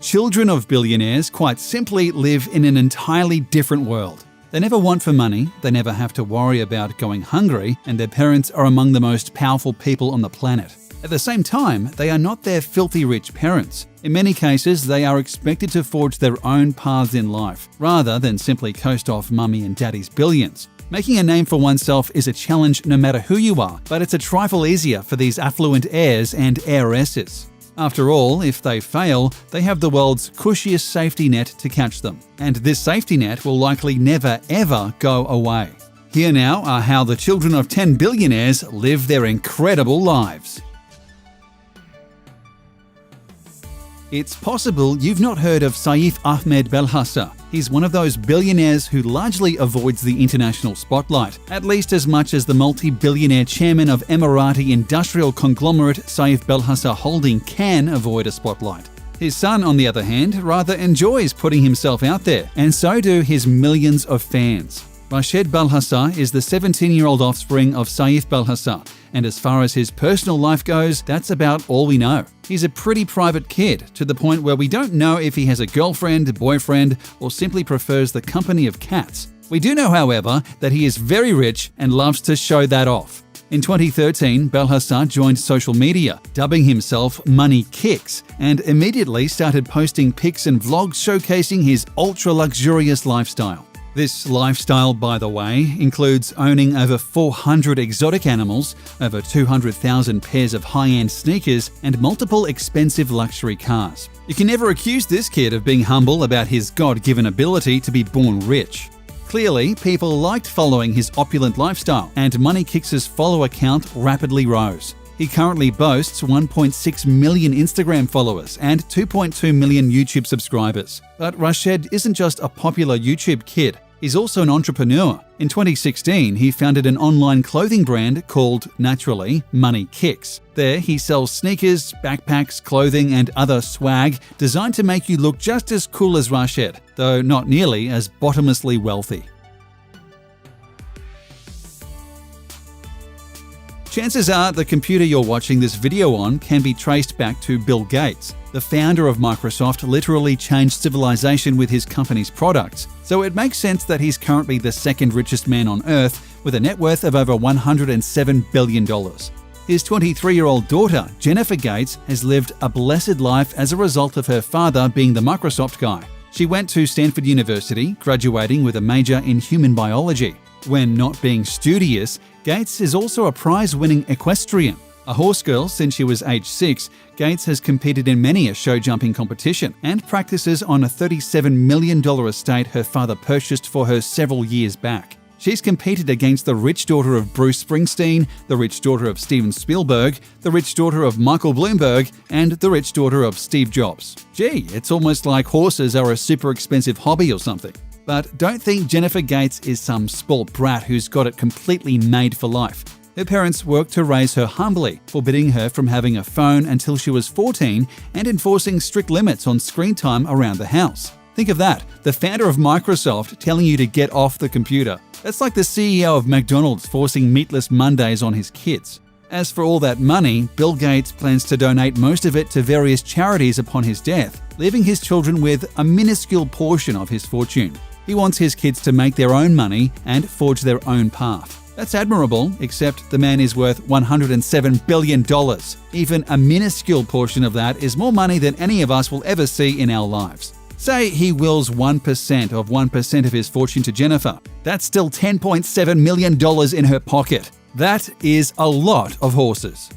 Children of billionaires, quite simply, live in an entirely different world. They never want for money, they never have to worry about going hungry, and their parents are among the most powerful people on the planet. At the same time, they are not their filthy rich parents. In many cases, they are expected to forge their own paths in life, rather than simply coast off mummy and daddy's billions. Making a name for oneself is a challenge no matter who you are, but it's a trifle easier for these affluent heirs and heiresses. After all, if they fail, they have the world's cushiest safety net to catch them. And this safety net will likely never ever go away. Here now are how the children of 10 billionaires live their incredible lives. It's possible you've not heard of Saif Ahmed Belhassa. He's one of those billionaires who largely avoids the international spotlight, at least as much as the multi-billionaire chairman of Emirati industrial conglomerate Saif Belhassa Holding can avoid a spotlight. His son, on the other hand, rather enjoys putting himself out there, and so do his millions of fans. Rashed Belhassa is the 17-year-old offspring of Saif Belhassa, and as far as his personal life goes, that's about all we know. He's a pretty private kid, to the point where we don't know if he has a girlfriend, boyfriend, or simply prefers the company of cats. We do know, however, that he is very rich and loves to show that off. In 2013, Belhassa joined social media, dubbing himself Money Kicks, and immediately started posting pics and vlogs showcasing his ultra-luxurious lifestyle. This lifestyle, by the way, includes owning over 400 exotic animals, over 200,000 pairs of high-end sneakers, and multiple expensive luxury cars. You can never accuse this kid of being humble about his God-given ability to be born rich. Clearly, people liked following his opulent lifestyle, and Money Kicks' follower count rapidly rose. He currently boasts 1.6 million Instagram followers and 2.2 million YouTube subscribers. But Rashed isn't just a popular YouTube kid, he's also an entrepreneur. In 2016, he founded an online clothing brand called, naturally, Money Kicks. There, he sells sneakers, backpacks, clothing, and other swag designed to make you look just as cool as Rashed, though not nearly as bottomlessly wealthy. Chances are the computer you're watching this video on can be traced back to Bill Gates. The founder of Microsoft literally changed civilization with his company's products, so it makes sense that he's currently the second richest man on Earth with a net worth of over $107 billion. His 23-year-old daughter, Jennifer Gates, has lived a blessed life as a result of her father being the Microsoft guy. She went to Stanford University, graduating with a major in human biology. When not being studious, Gates is also a prize-winning equestrian. A horse girl since she was age 6, Gates has competed in many a show jumping competition and practices on a $37 million estate her father purchased for her several years back. She's competed against the rich daughter of Bruce Springsteen, the rich daughter of Steven Spielberg, the rich daughter of Michael Bloomberg, and the rich daughter of Steve Jobs. Gee, it's almost like horses are a super expensive hobby or something. But don't think Jennifer Gates is some spoilt brat who's got it completely made for life. Her parents worked to raise her humbly, forbidding her from having a phone until she was 14 and enforcing strict limits on screen time around the house. Think of that, the founder of Microsoft telling you to get off the computer. That's like the CEO of McDonald's forcing meatless Mondays on his kids. As for all that money, Bill Gates plans to donate most of it to various charities upon his death, leaving his children with a minuscule portion of his fortune. He wants his kids to make their own money and forge their own path. That's admirable, except the man is worth $107 billion. Even a minuscule portion of that is more money than any of us will ever see in our lives. Say he wills 1% of 1% of his fortune to Jennifer. That's still $10.7 million in her pocket. That is a lot of horses.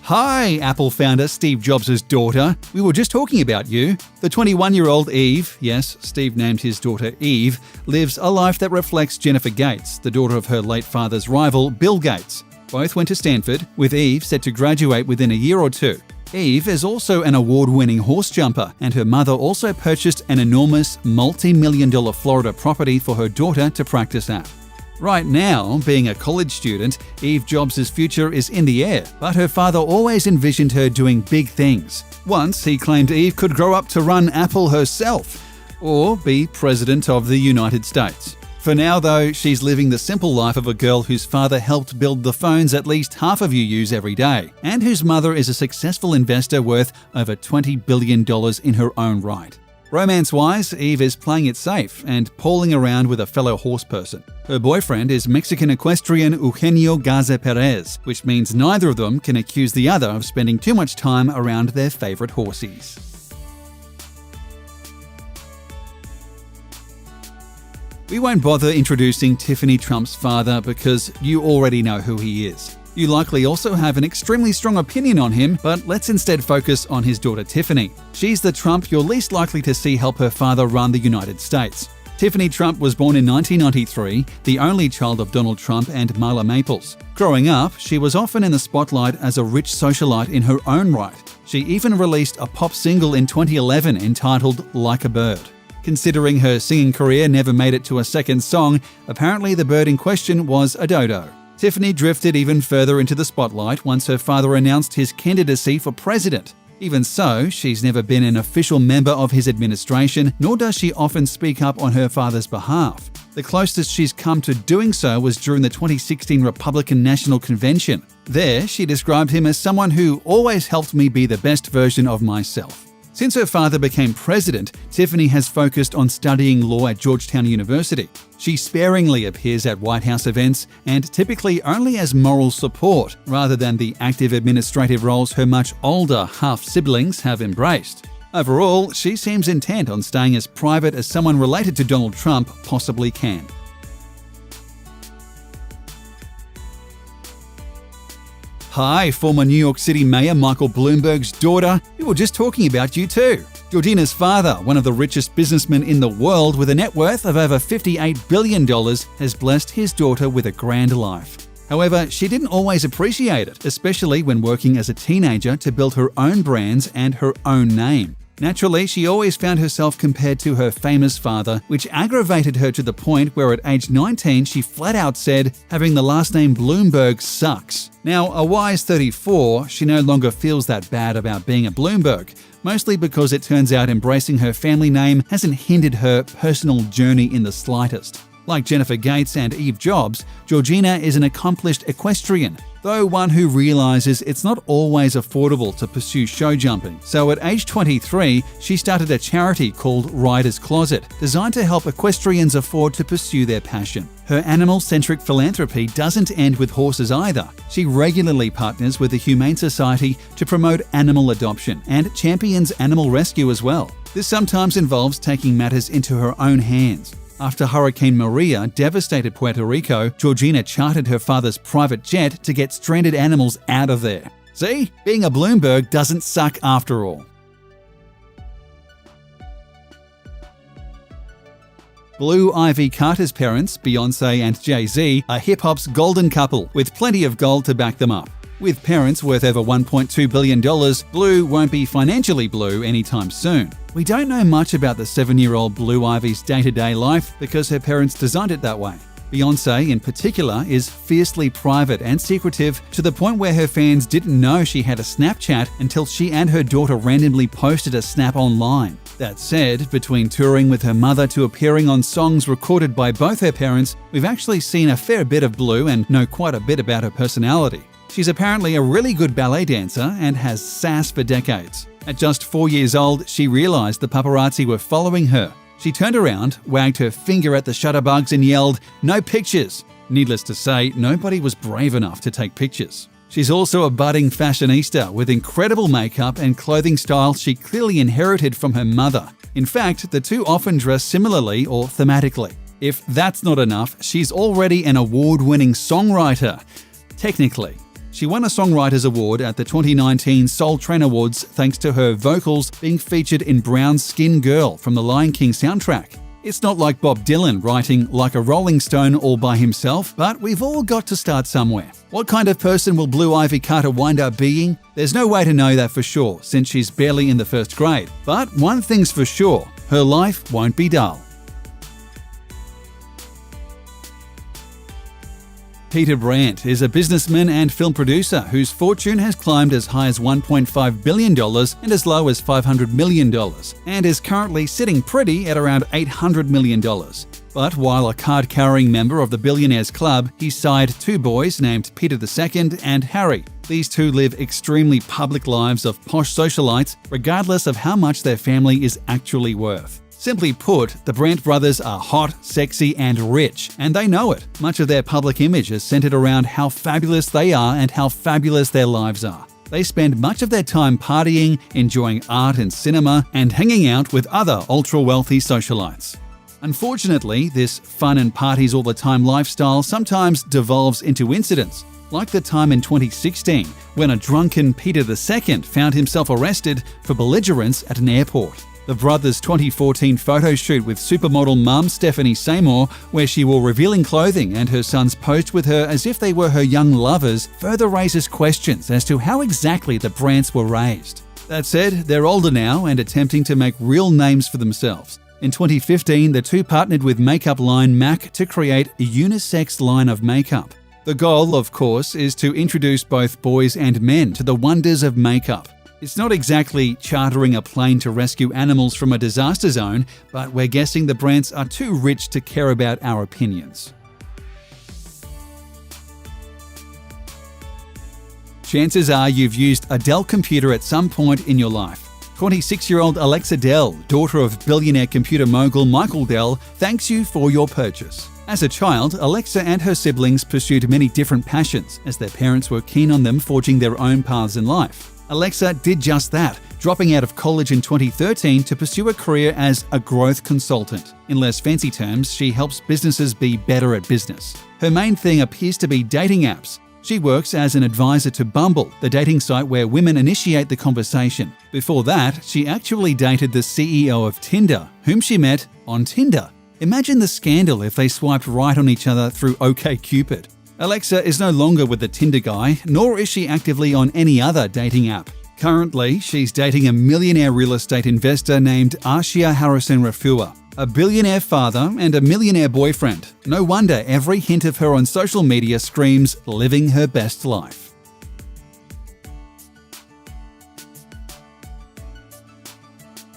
Hi, Apple founder Steve Jobs' daughter. We were just talking about you. The 21-year-old Eve, yes, Steve named his daughter Eve, lives a life that reflects Jennifer Gates, the daughter of her late father's rival, Bill Gates. Both went to Stanford, with Eve set to graduate within a year or two. Eve is also an award-winning horse jumper, and her mother also purchased an enormous multi-million-dollar Florida property for her daughter to practice at. Right now, being a college student, Eve Jobs' future is in the air, but her father always envisioned her doing big things. Once, he claimed Eve could grow up to run Apple herself, or be president of the United States. For now, though, she's living the simple life of a girl whose father helped build the phones at least half of you use every day, and whose mother is a successful investor worth over $20 billion in her own right. Romance-wise, Eve is playing it safe and palling around with a fellow horse person. Her boyfriend is Mexican equestrian Eugenio Garza Perez, which means neither of them can accuse the other of spending too much time around their favorite horsies. We won't bother introducing Tiffany Trump's father because you already know who he is. You likely also have an extremely strong opinion on him, but let's instead focus on his daughter Tiffany. She's the Trump you're least likely to see help her father run the United States. Tiffany Trump was born in 1993, the only child of Donald Trump and Marla Maples. Growing up, she was often in the spotlight as a rich socialite in her own right. She even released a pop single in 2011 entitled Like a Bird. Considering her singing career never made it to a second song, apparently the bird in question was a dodo. Tiffany drifted even further into the spotlight once her father announced his candidacy for president. Even so, she's never been an official member of his administration, nor does she often speak up on her father's behalf. The closest she's come to doing so was during the 2016 Republican National Convention. There, she described him as someone who always helped me be the best version of myself. Since her father became president, Tiffany has focused on studying law at Georgetown University. She sparingly appears at White House events and typically only as moral support rather than the active administrative roles her much older half-siblings have embraced. Overall, she seems intent on staying as private as someone related to Donald Trump possibly can. Hi, former New York City Mayor Michael Bloomberg's daughter. We were just talking about you too. Georgina's father, one of the richest businessmen in the world with a net worth of over $58 billion, has blessed his daughter with a grand life. However, she didn't always appreciate it, especially when working as a teenager to build her own brands and her own name. Naturally, she always found herself compared to her famous father, which aggravated her to the point where at age 19 she flat out said, having the last name Bloomberg sucks. Now, a wise 34, she no longer feels that bad about being a Bloomberg, mostly because it turns out embracing her family name hasn't hindered her personal journey in the slightest. Like Jennifer Gates and Eve Jobs, Georgina is an accomplished equestrian, though one who realizes it's not always affordable to pursue show jumping. So at age 23, she started a charity called Rider's Closet, designed to help equestrians afford to pursue their passion. Her animal-centric philanthropy doesn't end with horses either. She regularly partners with the Humane Society to promote animal adoption and champions animal rescue as well. This sometimes involves taking matters into her own hands. After Hurricane Maria devastated Puerto Rico, Georgina chartered her father's private jet to get stranded animals out of there. See? Being a Bloomberg doesn't suck after all. Blue Ivy Carter's parents, Beyoncé and Jay-Z, are hip-hop's golden couple, with plenty of gold to back them up. With parents worth over $1.2 billion, Blue won't be financially blue anytime soon. We don't know much about the 7-year-old Blue Ivy's day-to-day life because her parents designed it that way. Beyoncé, in particular, is fiercely private and secretive to the point where her fans didn't know she had a Snapchat until she and her daughter randomly posted a snap online. That said, between touring with her mother to appearing on songs recorded by both her parents, we've actually seen a fair bit of Blue and know quite a bit about her personality. She's apparently a really good ballet dancer and has sass for decades. At just 4 years old, she realized the paparazzi were following her. She turned around, wagged her finger at the shutterbugs and yelled, "No pictures!" Needless to say, nobody was brave enough to take pictures. She's also a budding fashionista with incredible makeup and clothing style she clearly inherited from her mother. In fact, the two often dress similarly or thematically. If that's not enough, she's already an award-winning songwriter. Technically. She won a Songwriters Award at the 2019 Soul Train Awards thanks to her vocals being featured in Brown's Skin Girl from the Lion King soundtrack. It's not like Bob Dylan writing Like a Rolling Stone all by himself, but we've all got to start somewhere. What kind of person will Blue Ivy Carter wind up being? There's no way to know that for sure, since she's barely in the first grade. But one thing's for sure, her life won't be dull. Peter Brandt is a businessman and film producer whose fortune has climbed as high as $1.5 billion and as low as $500 million, and is currently sitting pretty at around $800 million. But while a card-carrying member of the Billionaires Club, he sired two boys named Peter II and Harry. These two live extremely public lives of posh socialites, regardless of how much their family is actually worth. Simply put, the Brandt brothers are hot, sexy, and rich, and they know it. Much of their public image is centered around how fabulous they are and how fabulous their lives are. They spend much of their time partying, enjoying art and cinema, and hanging out with other ultra-wealthy socialites. Unfortunately, this fun and parties all the time lifestyle sometimes devolves into incidents, like the time in 2016 when a drunken Peter II found himself arrested for belligerence at an airport. The brothers' 2014 photo shoot with supermodel mum Stephanie Seymour, where she wore revealing clothing and her sons posed with her as if they were her young lovers, further raises questions as to how exactly the Brandts were raised. That said, they're older now and attempting to make real names for themselves. In 2015, the two partnered with makeup line MAC to create a unisex line of makeup. The goal, of course, is to introduce both boys and men to the wonders of makeup. It's not exactly chartering a plane to rescue animals from a disaster zone, but we're guessing the Brandts are too rich to care about our opinions. Chances are you've used a Dell computer at some point in your life. 26-year-old Alexa Dell, daughter of billionaire computer mogul Michael Dell, thanks you for your purchase. As a child, Alexa and her siblings pursued many different passions, as their parents were keen on them forging their own paths in life. Alexa did just that, dropping out of college in 2013 to pursue a career as a growth consultant. In less fancy terms, she helps businesses be better at business. Her main thing appears to be dating apps. She works as an advisor to Bumble, the dating site where women initiate the conversation. Before that, she actually dated the CEO of Tinder, whom she met on Tinder. Imagine the scandal if they swiped right on each other through OkCupid. Alexa is no longer with the Tinder guy, nor is she actively on any other dating app. Currently, she's dating a millionaire real estate investor named Arshia Harrison Rafua, a billionaire father and a millionaire boyfriend. No wonder every hint of her on social media screams living her best life.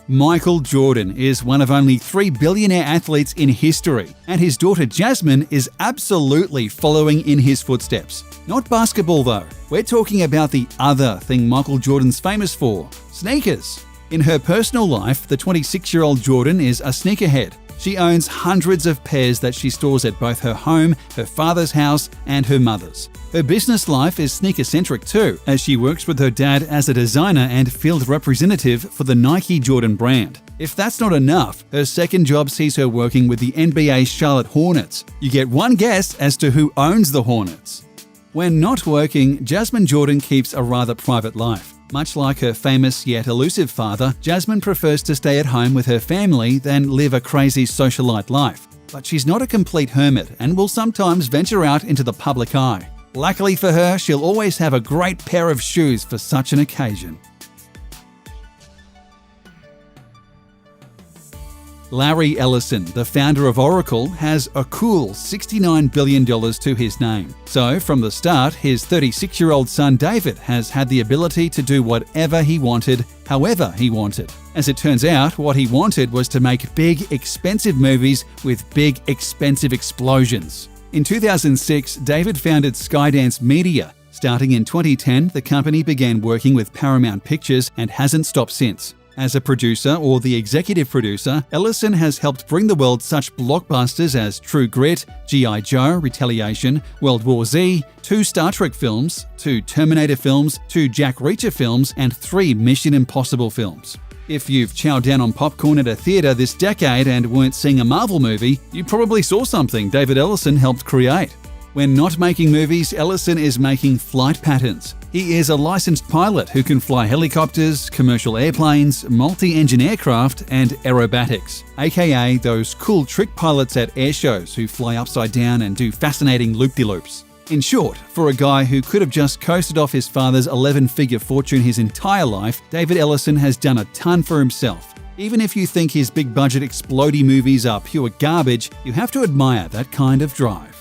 Michael Jordan is one of only 3 billionaire athletes in history, and his daughter Jasmine is absolutely following in his footsteps. Not basketball though, we're talking about the other thing Michael Jordan's famous for, sneakers. In her personal life, the 26-year-old Jordan is a sneakerhead. She owns hundreds of pairs that she stores at both her home, her father's house, and her mother's. Her business life is sneaker-centric too, as she works with her dad as a designer and field representative for the Nike Jordan brand. If that's not enough, her second job sees her working with the NBA's Charlotte Hornets. You get one guess as to who owns the Hornets. When not working, Jasmine Jordan keeps a rather private life. Much like her famous yet elusive father, Jasmine prefers to stay at home with her family than live a crazy socialite life. But she's not a complete hermit and will sometimes venture out into the public eye. Luckily for her, she'll always have a great pair of shoes for such an occasion. Larry Ellison, the founder of Oracle, has a cool $69 billion to his name. So, from the start, his 36-year-old son David has had the ability to do whatever he wanted, however he wanted. As it turns out, what he wanted was to make big, expensive movies with big, expensive explosions. In 2006, David founded Skydance Media. Starting in 2010, the company began working with Paramount Pictures and hasn't stopped since. As a producer or the executive producer, Ellison has helped bring the world such blockbusters as True Grit, G.I. Joe, Retaliation, World War Z, 2 Star Trek films, 2 Terminator films, 2 Jack Reacher films, and 3 Mission Impossible films. If you've chowed down on popcorn at a theater this decade and weren't seeing a Marvel movie, you probably saw something David Ellison helped create. When not making movies, Ellison is making flight patterns. He is a licensed pilot who can fly helicopters, commercial airplanes, multi-engine aircraft, and aerobatics, aka those cool trick pilots at air shows who fly upside down and do fascinating loop-de-loops. In short, for a guy who could have just coasted off his father's 11-figure fortune his entire life, David Ellison has done a ton for himself. Even if you think his big-budget explodey movies are pure garbage, you have to admire that kind of drive.